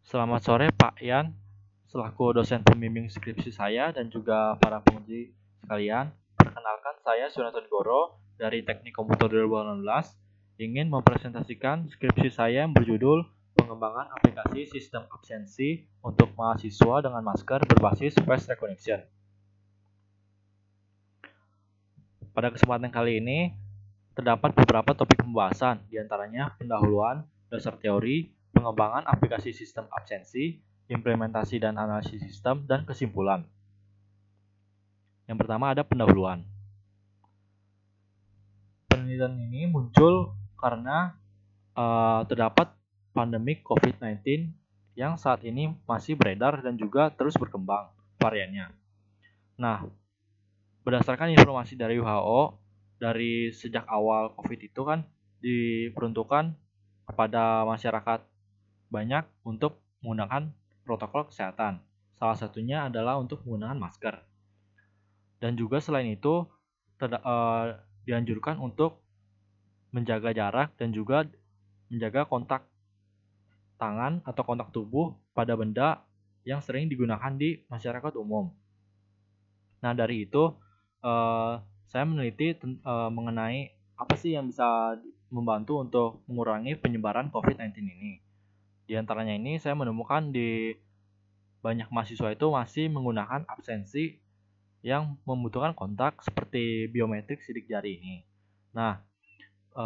Selamat sore Pak Ian, selaku dosen pembimbing skripsi saya dan juga para penguji sekalian. Perkenalkan, saya Sunatun Goro dari Teknik Komputer 2016 ingin mempresentasikan skripsi saya yang berjudul Pengembangan Aplikasi Sistem Absensi untuk Mahasiswa dengan Masker Berbasis Face Recognition. Pada kesempatan kali ini, terdapat beberapa topik pembahasan, diantaranya pendahuluan, dasar teori, pengembangan aplikasi sistem absensi, implementasi dan analisis sistem, dan kesimpulan. Yang pertama ada pendahuluan. Penelitian ini muncul karena terdapat pandemi COVID-19 yang saat ini masih beredar dan juga terus berkembang variannya. Nah, berdasarkan informasi dari WHO, dari sejak awal COVID itu kan diperuntukkan kepada masyarakat banyak untuk menggunakan protokol kesehatan. Salah satunya adalah untuk menggunakan masker. Dan juga selain itu dianjurkan untuk menjaga jarak dan juga menjaga kontak tangan atau kontak tubuh pada benda yang sering digunakan di masyarakat umum. Nah, dari itu saya meneliti mengenai apa sih yang bisa membantu untuk mengurangi penyebaran COVID-19 ini. Di antaranya ini saya menemukan di banyak mahasiswa itu masih menggunakan absensi yang membutuhkan kontak seperti biometrik sidik jari ini. Nah,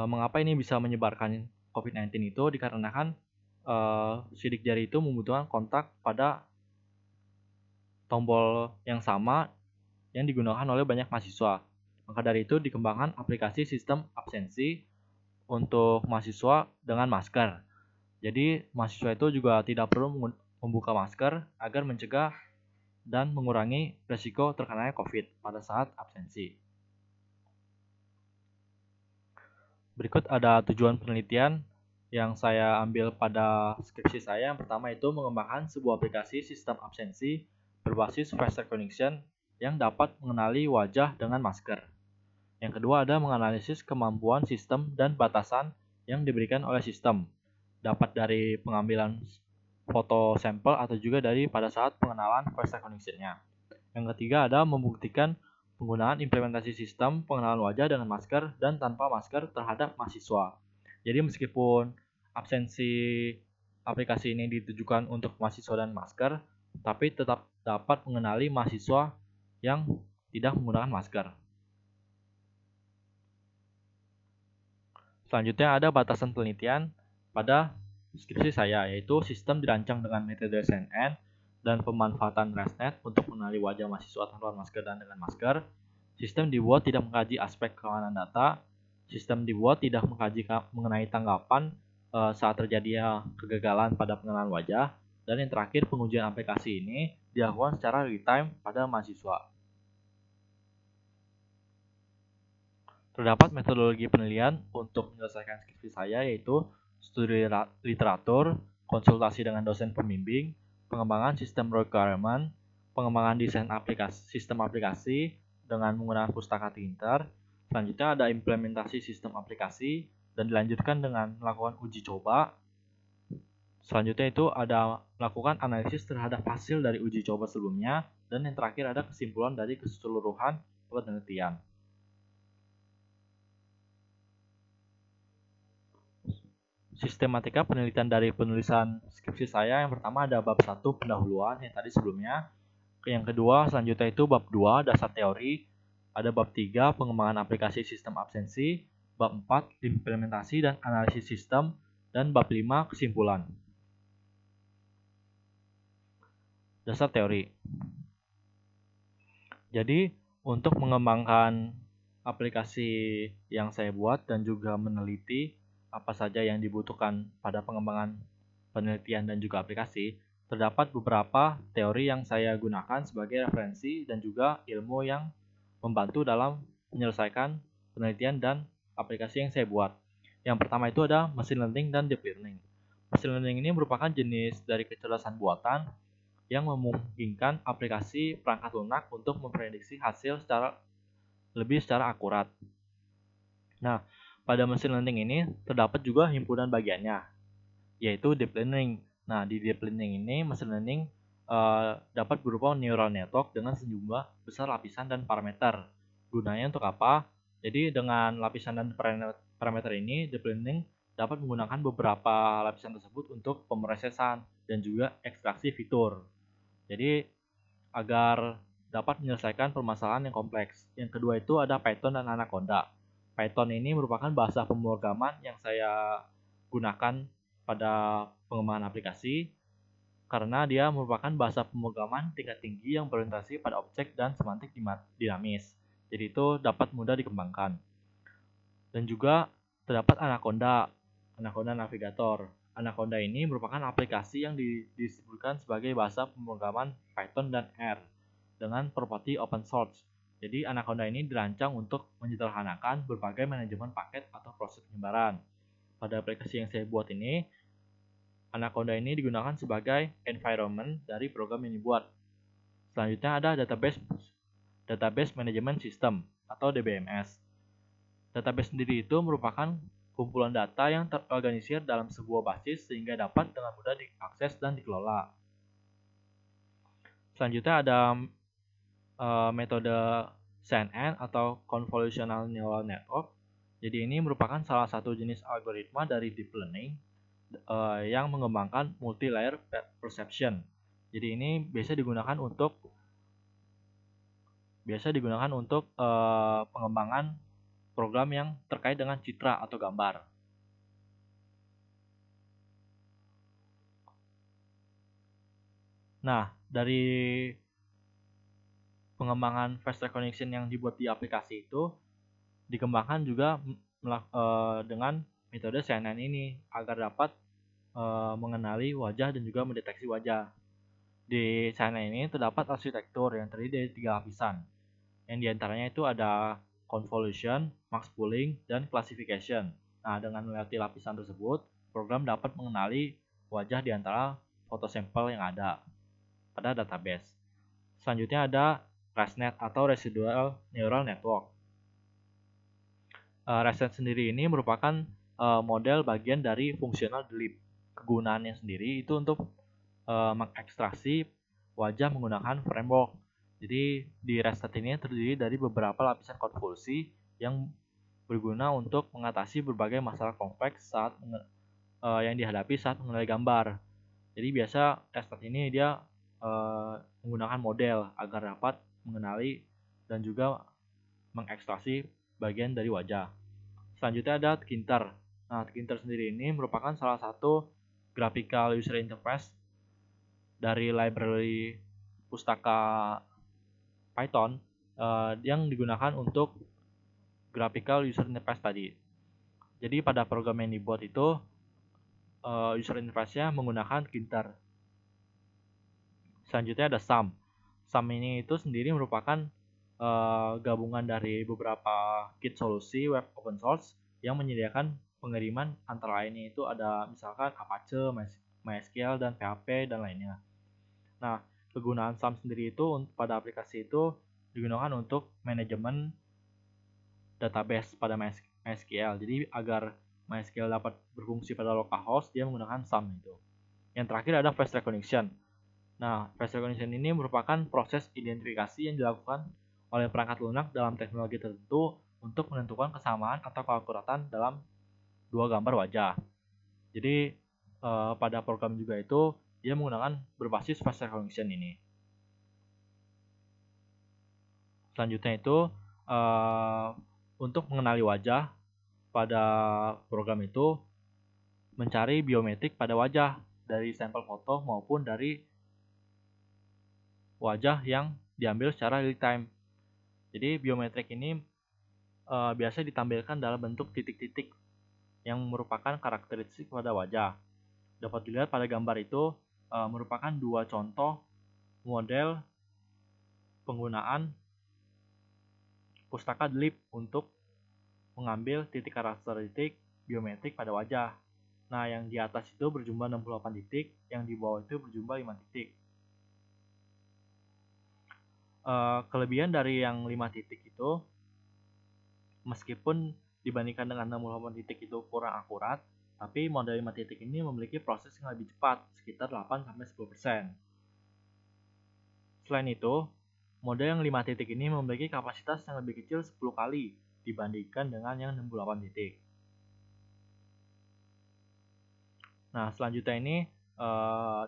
mengapa ini bisa menyebarkan COVID-19 itu? Dikarenakan sidik jari itu membutuhkan kontak pada tombol yang sama yang digunakan oleh banyak mahasiswa. Maka dari itu dikembangkan aplikasi sistem absensi untuk mahasiswa dengan masker. Jadi mahasiswa itu juga tidak perlu membuka masker agar mencegah dan mengurangi risiko terkenanya COVID pada saat absensi. Berikut ada tujuan penelitian yang saya ambil pada skripsi saya. Yang pertama itu mengembangkan sebuah aplikasi sistem absensi berbasis face recognition yang dapat mengenali wajah dengan masker. Yang kedua ada menganalisis kemampuan sistem dan batasan yang diberikan oleh sistem. Dapat dari pengambilan foto sampel atau juga dari pada saat pengenalan face recognition-nya. Yang ketiga ada membuktikan penggunaan implementasi sistem pengenalan wajah dengan masker dan tanpa masker terhadap mahasiswa. Jadi meskipun absensi aplikasi ini ditujukan untuk mahasiswa dan masker, tapi tetap dapat mengenali mahasiswa yang tidak menggunakan masker. Selanjutnya ada batasan penelitian pada skripsi saya, yaitu sistem dirancang dengan metode CNN dan pemanfaatan ResNet untuk mengenali wajah mahasiswa tanpa masker dan dengan masker. Sistem dibuat tidak mengkaji aspek keamanan data. Sistem dibuat tidak mengkaji mengenai tanggapan saat terjadinya kegagalan pada pengenalan wajah. Dan yang terakhir, pengujian aplikasi ini dilakukan secara real time pada mahasiswa. Terdapat metodologi penelitian untuk menyelesaikan skripsi saya, yaitu studi literatur, konsultasi dengan dosen pembimbing, pengembangan sistem requirement, pengembangan desain sistem aplikasi dengan menggunakan pustaka Tinter. Selanjutnya ada implementasi sistem aplikasi dan dilanjutkan dengan melakukan uji coba. Selanjutnya itu ada melakukan analisis terhadap hasil dari uji coba sebelumnya, dan yang terakhir ada kesimpulan dari keseluruhan penelitian. Sistematika penelitian dari penulisan skripsi saya, yang pertama ada bab 1 pendahuluan yang tadi sebelumnya. Yang kedua selanjutnya itu bab 2 dasar teori. Ada bab 3 pengembangan aplikasi sistem absensi. Bab 4 implementasi dan analisis sistem. Dan bab 5 kesimpulan. Dasar teori. Jadi untuk mengembangkan aplikasi yang saya buat dan juga meneliti apa saja yang dibutuhkan pada pengembangan penelitian dan juga aplikasi, terdapat beberapa teori yang saya gunakan sebagai referensi dan juga ilmu yang membantu dalam menyelesaikan penelitian dan aplikasi yang saya buat. Yang pertama itu ada machine learning dan deep learning. Machine learning ini merupakan jenis dari kecerdasan buatan yang memungkinkan aplikasi perangkat lunak untuk memprediksi hasil secara akurat. Nah, pada machine learning ini terdapat juga himpunan bagiannya, yaitu deep learning. Nah, di deep learning ini, machine learning dapat berupa neural network dengan sejumlah besar lapisan dan parameter. Gunanya untuk apa? Jadi dengan lapisan dan parameter ini, deep learning dapat menggunakan beberapa lapisan tersebut untuk pemrosesan dan juga ekstraksi fitur. Jadi agar dapat menyelesaikan permasalahan yang kompleks. Yang kedua itu ada Python dan Anaconda. Python ini merupakan bahasa pemrograman yang saya gunakan pada pengembangan aplikasi karena dia merupakan bahasa pemrograman tingkat tinggi yang berorientasi pada objek dan semantik dinamis. Jadi itu dapat mudah dikembangkan. Dan juga terdapat Anaconda, Anaconda Navigator. Anaconda ini merupakan aplikasi yang disebutkan sebagai bahasa pemrograman Python dan R dengan properti open source. Jadi Anaconda ini dirancang untuk menyederhanakan berbagai manajemen paket atau proses penyebaran. Pada aplikasi yang saya buat ini, Anaconda ini digunakan sebagai environment dari program yang dibuat. Selanjutnya ada Database Management System atau DBMS. Database sendiri itu merupakan kumpulan data yang terorganisir dalam sebuah basis sehingga dapat dengan mudah diakses dan dikelola. Selanjutnya ada metode CNN atau Convolutional Neural Network. Jadi ini merupakan salah satu jenis algoritma dari deep learning yang mengembangkan multi-layer perception. Jadi ini biasa digunakan untuk pengembangan program yang terkait dengan citra atau gambar. Nah, dari pengembangan face recognition yang dibuat di aplikasi itu dikembangkan juga dengan metode CNN ini agar dapat mengenali wajah dan juga mendeteksi wajah. Di CNN ini terdapat arsitektur yang terdiri dari 3 lapisan. Yang diantaranya itu ada convolution, max pooling, dan classification. Nah, dengan melewati lapisan tersebut, program dapat mengenali wajah di antara foto sampel yang ada pada database. Selanjutnya ada ResNet atau Residual Neural Network. ResNet sendiri ini merupakan model bagian dari fungsional delete. Kegunaannya sendiri itu untuk mengekstraksi wajah menggunakan framework. Jadi di ResNet ini terdiri dari beberapa lapisan konvolusi yang berguna untuk mengatasi berbagai masalah kompleks saat yang dihadapi saat mengenali gambar. Jadi biasa ResNet ini dia menggunakan model agar dapat mengenali dan juga mengekstraksi bagian dari wajah. Selanjutnya ada Tkinter. Nah, Tkinter sendiri ini merupakan salah satu graphical user interface dari library pustaka Python yang digunakan untuk graphical user interface tadi. Jadi pada program yang dibuat itu user interface-nya menggunakan Tkinter. Selanjutnya ada SAM. SAM ini itu sendiri merupakan gabungan dari beberapa kit solusi web open source yang menyediakan pengiriman antara lainnya itu ada misalkan Apache, MySQL, dan PHP, dan lainnya. Nah, kegunaan SAM sendiri itu pada aplikasi itu digunakan untuk manajemen database pada MySQL. Jadi agar MySQL dapat berfungsi pada localhost, dia menggunakan SAM itu. Yang terakhir ada face recognition. Nah, face recognition ini merupakan proses identifikasi yang dilakukan oleh perangkat lunak dalam teknologi tertentu untuk menentukan kesamaan atau keakuratan dalam dua gambar wajah. Jadi pada program juga itu dia menggunakan berbasis face recognition ini. Selanjutnya itu untuk mengenali wajah pada program itu mencari biometrik pada wajah dari sampel foto maupun dari wajah yang diambil secara real time. Jadi biometrik ini biasa ditampilkan dalam bentuk titik-titik yang merupakan karakteristik pada wajah. Dapat dilihat pada gambar itu merupakan dua contoh model penggunaan pustaka DLIP untuk mengambil titik karakteristik biometrik pada wajah. Nah, yang di atas itu berjumlah 68 titik, yang di bawah itu berjumlah 5 titik. Kelebihan dari yang 5 titik itu meskipun dibandingkan dengan 68 titik itu kurang akurat, Tapi model 5 titik ini memiliki proses yang lebih cepat, sekitar 8-10%. Selain itu, mode yang 5 titik ini memiliki kapasitas yang lebih kecil 10 kali dibandingkan dengan yang 68 titik. Nah, selanjutnya ini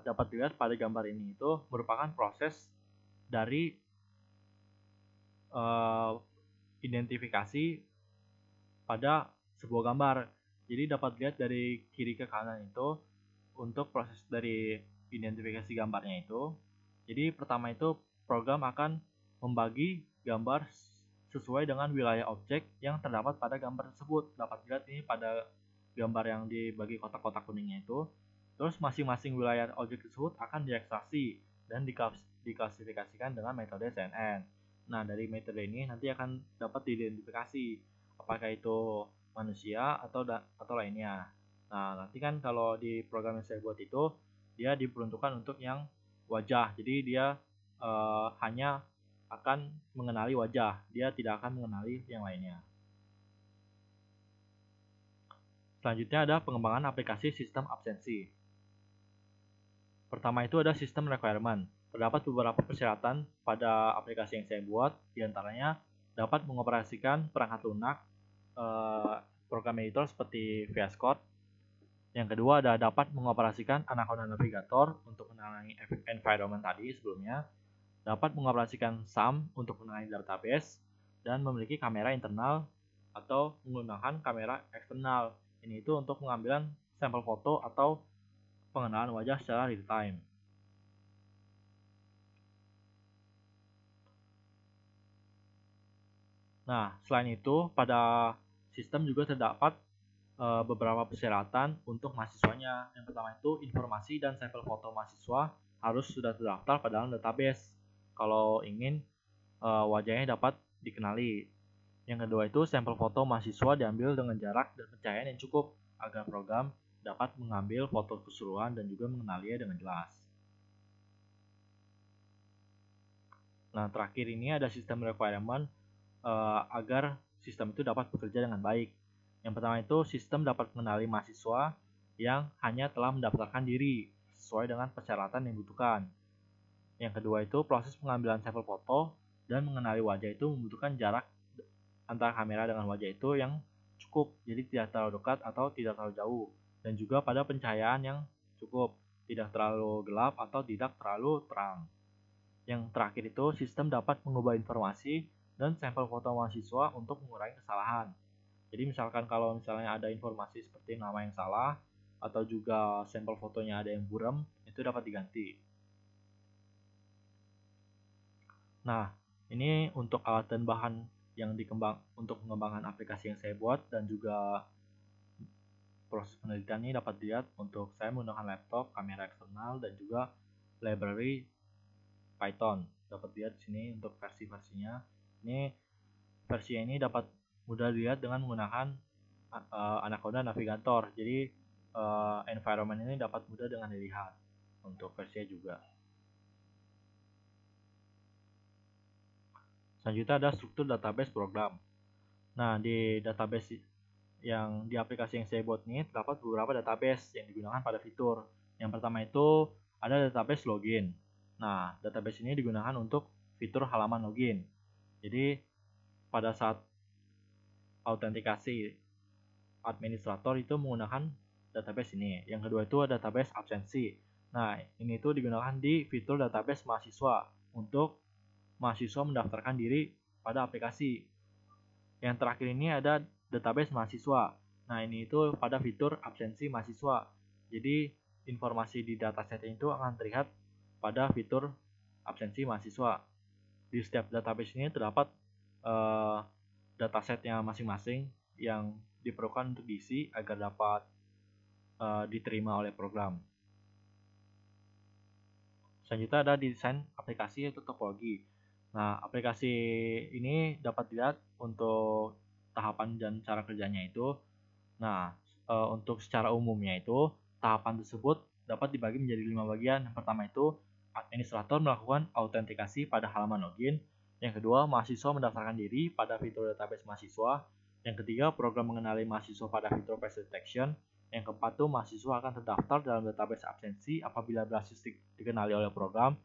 dapat dilihat pada gambar ini itu merupakan proses dari identifikasi pada sebuah gambar. Jadi dapat dilihat dari kiri ke kanan itu untuk proses dari identifikasi gambarnya itu. Jadi pertama itu program akan membagi gambar sesuai dengan wilayah objek yang terdapat pada gambar tersebut. Dapat dilihat ini pada gambar yang dibagi kotak-kotak kuningnya itu. Terus masing-masing wilayah objek tersebut akan diekstraksi dan diklasifikasikan dengan metode CNN. Nah, dari metode ini nanti akan dapat diidentifikasi apakah itu manusia atau lainnya. Nah, nanti kan kalau di program yang saya buat itu dia diperuntukkan untuk yang wajah. Jadi dia hanya akan mengenali wajah, dia tidak akan mengenali yang lainnya. Selanjutnya ada pengembangan aplikasi sistem absensi. Pertama itu ada sistem requirement. Terdapat beberapa persyaratan pada aplikasi yang saya buat, diantaranya dapat mengoperasikan perangkat lunak, program editor seperti VS Code. Yang kedua ada dapat mengoperasikan Anaconda Navigator untuk menangani environment tadi sebelumnya, dapat mengoperasikan SAM untuk menangani database, dan memiliki kamera internal atau menggunakan kamera eksternal. Ini itu untuk pengambilan sampel foto atau pengenalan wajah secara real time. Nah, selain itu pada sistem juga terdapat beberapa persyaratan untuk mahasiswanya. Yang pertama itu informasi dan sampel foto mahasiswa harus sudah terdaftar pada dalam database kalau ingin wajahnya dapat dikenali. Yang kedua itu sampel foto mahasiswa diambil dengan jarak dan pencahayaan yang cukup agar program dapat mengambil foto keseluruhan dan juga mengenalinya dengan jelas. Nah, terakhir ini ada sistem requirement agar sistem itu dapat bekerja dengan baik. Yang pertama itu sistem dapat mengenali mahasiswa yang hanya telah mendaftarkan diri sesuai dengan persyaratan yang dibutuhkan. Yang kedua itu proses pengambilan sampel foto dan mengenali wajah itu membutuhkan jarak antara kamera dengan wajah itu yang cukup, jadi tidak terlalu dekat atau tidak terlalu jauh, dan juga pada pencahayaan yang cukup, tidak terlalu gelap atau tidak terlalu terang. Yang terakhir itu sistem dapat mengubah informasi dan sampel foto mahasiswa untuk mengurangi kesalahan. Jadi misalkan kalau misalnya ada informasi seperti nama yang salah atau juga sampel fotonya ada yang buram, itu dapat diganti. Nah, ini untuk alat dan bahan yang untuk mengembangkan aplikasi yang saya buat dan juga proses penelitian ini dapat dilihat untuk saya menggunakan laptop, kamera eksternal dan juga library Python. Dapat dilihat di sini untuk versi-versinya. Ini versi ini dapat mudah dilihat dengan menggunakan Anaconda Navigator. Jadi environment ini dapat mudah dengan dilihat untuk versinya juga. Selanjutnya ada struktur database program. Nah, di database yang di aplikasi yang saya buat ini terdapat beberapa database yang digunakan pada fitur. Yang pertama itu ada database login. Nah, database ini digunakan untuk fitur halaman login. Jadi pada saat autentikasi administrator itu menggunakan database ini. Yang kedua itu ada database absensi. Nah, ini itu digunakan di fitur database mahasiswa untuk mahasiswa mendaftarkan diri pada aplikasi. Yang terakhir ini ada database mahasiswa. Nah, ini itu pada fitur absensi mahasiswa. Jadi, informasi di dataset itu akan terlihat pada fitur absensi mahasiswa. Di setiap database ini terdapat datasetnya masing-masing yang diperlukan untuk diisi agar dapat diterima oleh program. Selanjutnya ada desain aplikasi yaitu topologi. Nah, aplikasi ini dapat dilihat untuk tahapan dan cara kerjanya itu. Nah, untuk secara umumnya itu tahapan tersebut dapat dibagi menjadi 5 bagian. Yang pertama itu administrator melakukan autentikasi pada halaman login. Yang kedua, mahasiswa mendaftarkan diri pada fitur database mahasiswa. Yang ketiga, program mengenali mahasiswa pada fitur face detection. Yang keempat tuh mahasiswa akan terdaftar dalam database absensi apabila berhasil dikenali oleh program.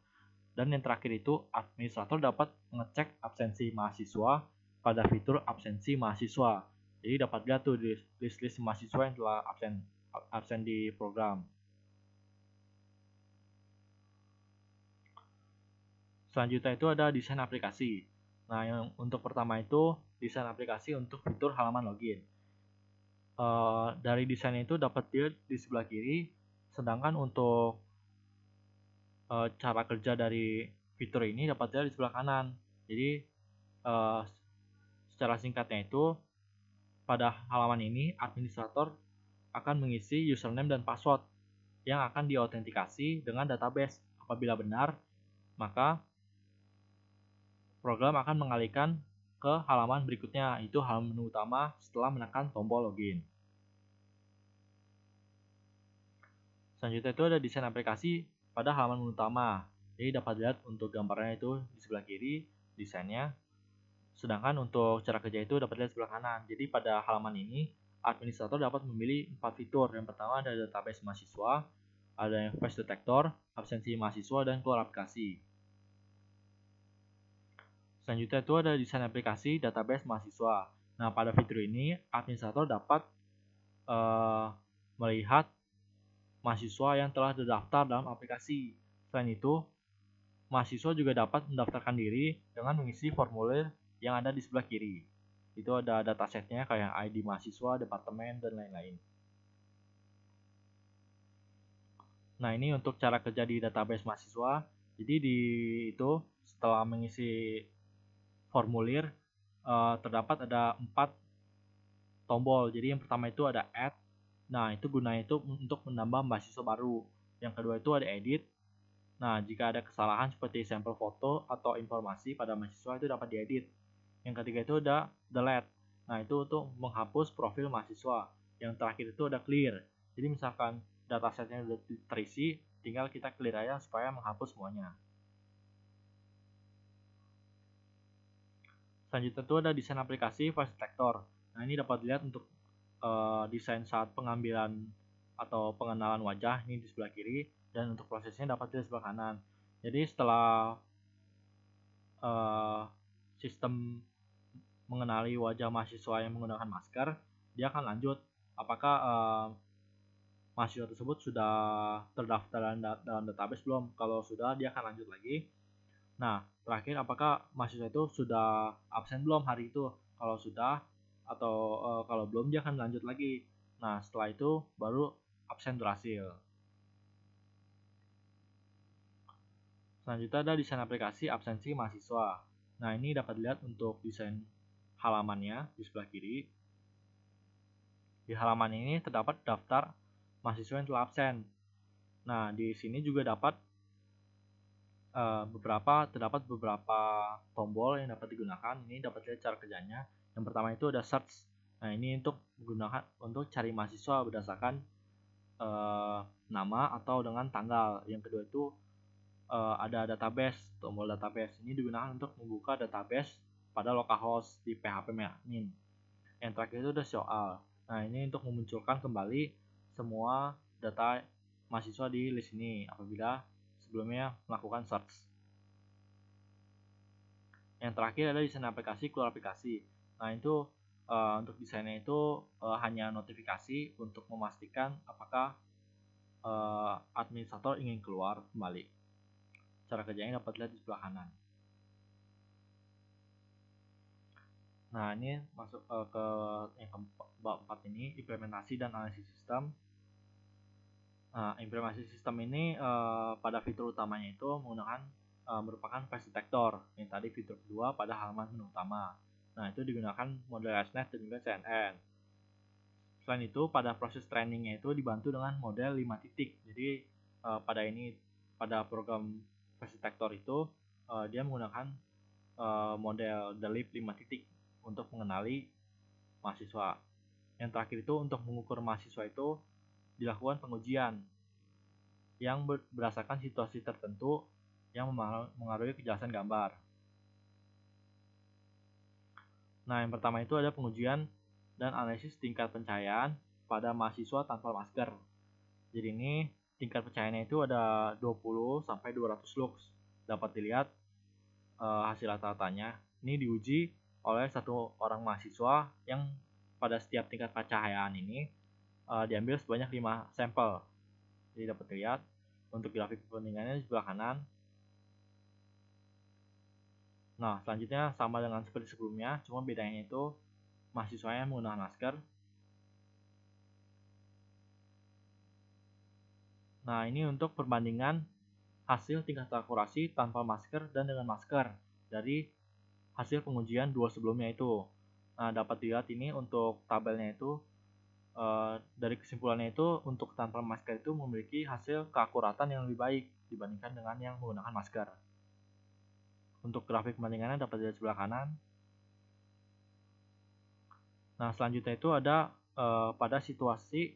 Dan yang terakhir itu administrator dapat mengecek absensi mahasiswa pada fitur absensi mahasiswa. Jadi dapat lihat tuh di list-list mahasiswa yang telah absen di program. Selanjutnya itu ada desain aplikasi. Nah, yang untuk pertama itu desain aplikasi untuk fitur halaman login. Dari desainnya itu dapat dilihat di sebelah kiri, sedangkan untuk cara kerja dari fitur ini dapat dilihat di sebelah kanan. Jadi secara singkatnya itu pada halaman ini administrator akan mengisi username dan password yang akan diautentikasi dengan database. Apabila benar, maka program akan mengalihkan ke halaman berikutnya, yaitu halaman menu utama setelah menekan tombol login. Selanjutnya itu ada desain aplikasi pada halaman menu utama. Jadi dapat dilihat untuk gambarnya itu di sebelah kiri, desainnya. Sedangkan untuk cara kerja itu dapat dilihat sebelah kanan. Jadi pada halaman ini, administrator dapat memilih 4 fitur. Yang pertama ada database mahasiswa, ada yang face detector, absensi mahasiswa, dan keluar aplikasi. Selanjutnya itu ada desain aplikasi database mahasiswa. Nah, pada fitur ini, administrator dapat melihat mahasiswa yang telah terdaftar dalam aplikasi. Selain itu, mahasiswa juga dapat mendaftarkan diri dengan mengisi formulir yang ada di sebelah kiri. Itu ada datasetnya kayak ID mahasiswa, departemen, dan lain-lain. Nah, ini untuk cara kerja di database mahasiswa. Jadi itu setelah mengisi formulir terdapat ada 4 tombol. Jadi yang pertama itu ada add. Nah, itu gunanya itu untuk menambah mahasiswa baru. Yang kedua itu ada edit. Nah, jika ada kesalahan seperti sampel foto atau informasi pada mahasiswa itu dapat diedit. Yang ketiga itu ada delete. Nah, itu untuk menghapus profil mahasiswa. Yang terakhir itu ada clear. Jadi misalkan datasetnya sudah terisi, tinggal kita clear aja supaya menghapus semuanya. Selanjutnya itu ada desain aplikasi face detector. Nah, ini dapat dilihat untuk desain saat pengambilan atau pengenalan wajah ini di sebelah kiri, dan untuk prosesnya dapat dilihat di sebelah kanan. Jadi setelah sistem mengenali wajah mahasiswa yang menggunakan masker, dia akan lanjut apakah mahasiswa tersebut sudah terdaftar dalam database belum. Kalau sudah, dia akan lanjut lagi. Nah, terakhir apakah mahasiswa itu sudah absen belum hari itu. Kalau sudah atau kalau belum, dia akan lanjut lagi. Nah, setelah itu baru absen berhasil. Selanjutnya ada desain aplikasi absensi mahasiswa. Nah, ini dapat dilihat untuk desain halamannya di sebelah kiri. Di halaman ini terdapat daftar mahasiswa yang telah absen. Nah, di sini juga dapat terdapat beberapa tombol yang dapat digunakan. Ini dapat dilihat cara kerjanya. Yang pertama itu ada search. Nah, ini untuk menggunakan untuk cari mahasiswa berdasarkan nama atau dengan tanggal. Yang kedua itu ada database, tombol database. Ini digunakan untuk membuka database pada localhost di PHP admin. Yang terakhir itu ada show all. Nah, ini untuk memunculkan kembali semua data mahasiswa di list ini apabila sebelumnya melakukan search. Yang terakhir ada desain aplikasi keluar aplikasi. Nah, itu untuk desainnya itu hanya notifikasi untuk memastikan apakah administrator ingin keluar kembali. Cara kerjanya dapat dilihat di sebelah kanan. Nah, ini masuk ke yang keempat ini, implementasi dan analisis sistem. Nah, implementasi sistem ini pada fitur utamanya itu menggunakan merupakan face detector. Yang tadi fitur kedua pada halaman menu utama. Nah, itu digunakan model ResNet dan juga CNN. Selain itu, pada proses trainingnya itu dibantu dengan model 5 titik. Jadi pada program face detector itu dia menggunakan model delip 5 titik untuk mengenali mahasiswa. Yang terakhir itu untuk mengukur mahasiswa itu dilakukan pengujian yang berdasarkan situasi tertentu yang mengaruhi kejelasan gambar. Nah, yang pertama itu ada pengujian dan analisis tingkat pencahayaan, pada mahasiswa tanpa masker. Jadi ini tingkat percayaannya itu ada 20 sampai 200 lux. Dapat dilihat hasil rata-ratanya. Ini diuji oleh satu orang mahasiswa yang pada setiap tingkat pencahayaan ini diambil sebanyak 5 sampel. Jadi dapat dilihat untuk grafik perbandingannya di sebelah kanan. Nah, selanjutnya sama dengan seperti sebelumnya, cuma bedanya itu mahasiswanya menggunakan masker. Nah, ini untuk perbandingan hasil tingkat akurasi tanpa masker dan dengan masker dari hasil pengujian dua sebelumnya itu. Nah, dapat dilihat ini untuk tabelnya itu dari kesimpulannya itu untuk tanpa masker itu memiliki hasil keakuratan yang lebih baik dibandingkan dengan yang menggunakan masker. Untuk grafik perbandingannya dapat dilihat sebelah kanan. Nah, selanjutnya itu ada pada situasi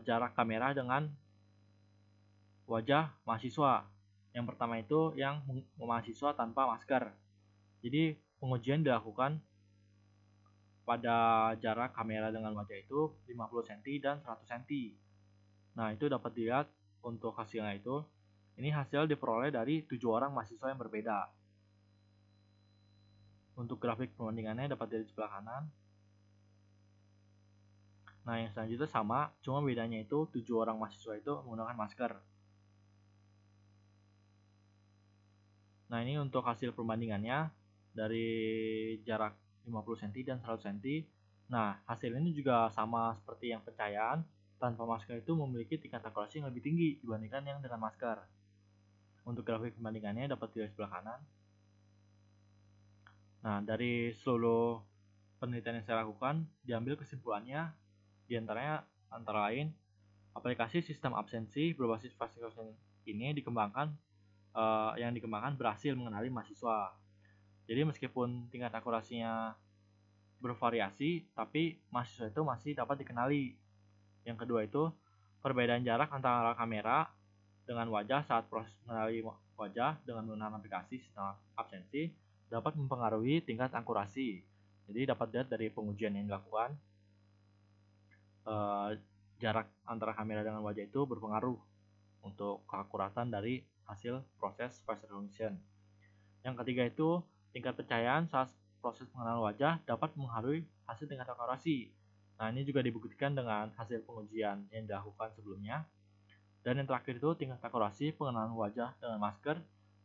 jarak kamera dengan wajah mahasiswa. Yang pertama itu yang mahasiswa tanpa masker. Jadi pengujian dilakukan pada jarak kamera dengan wajah itu 50 cm dan 100 cm. Nah, itu dapat dilihat untuk hasilnya itu. Ini hasil diperoleh dari 7 orang mahasiswa yang berbeda. Untuk grafik perbandingannya dapat dilihat di sebelah kanan. Nah, yang selanjutnya sama, cuma bedanya itu 7 orang mahasiswa itu menggunakan masker. Nah, ini untuk hasil perbandingannya dari jarak 50 cm dan 100 cm. Nah, hasil ini juga sama seperti yang pencahayaan, tanpa masker itu memiliki tingkat akurasi yang lebih tinggi dibandingkan yang dengan masker. Untuk grafik perbandingannya dapat dilihat sebelah kanan. Nah, dari seluruh penelitian yang saya lakukan, diambil kesimpulannya diantaranya antara lain aplikasi sistem absensi berbasis face recognition ini yang dikembangkan berhasil mengenali mahasiswa. Jadi meskipun tingkat akurasinya bervariasi, tapi mahasiswa itu masih dapat dikenali. Yang kedua itu perbedaan jarak antara kamera dengan wajah saat proses mengenali wajah dengan menggunakan aplikasi sistem absensi dapat mempengaruhi tingkat akurasi. Jadi dapat dilihat dari pengujian yang dilakukan, jarak antara kamera dengan wajah itu berpengaruh untuk keakuratan dari hasil proses face recognition. Yang ketiga itu tingkat percayaan saat proses pengenalan wajah dapat mempengaruhi hasil tingkat akurasi. Nah, ini juga dibuktikan dengan hasil pengujian yang dilakukan sebelumnya. Dan yang terakhir itu tingkat akurasi pengenalan wajah dengan masker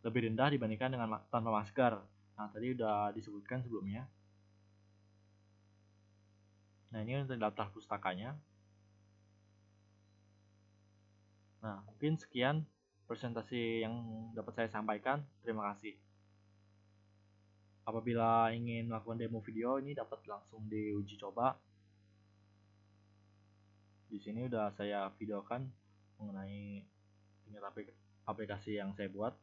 lebih rendah dibandingkan dengan tanpa masker. Nah, tadi udah disebutkan sebelumnya. Nah, ini untuk daftar pustakanya. Nah, mungkin sekian presentasi yang dapat saya sampaikan. Terima kasih. Apabila ingin melakukan demo video ini dapat langsung diuji coba. Di sini udah saya videokan mengenai tingkat aplikasi yang saya buat.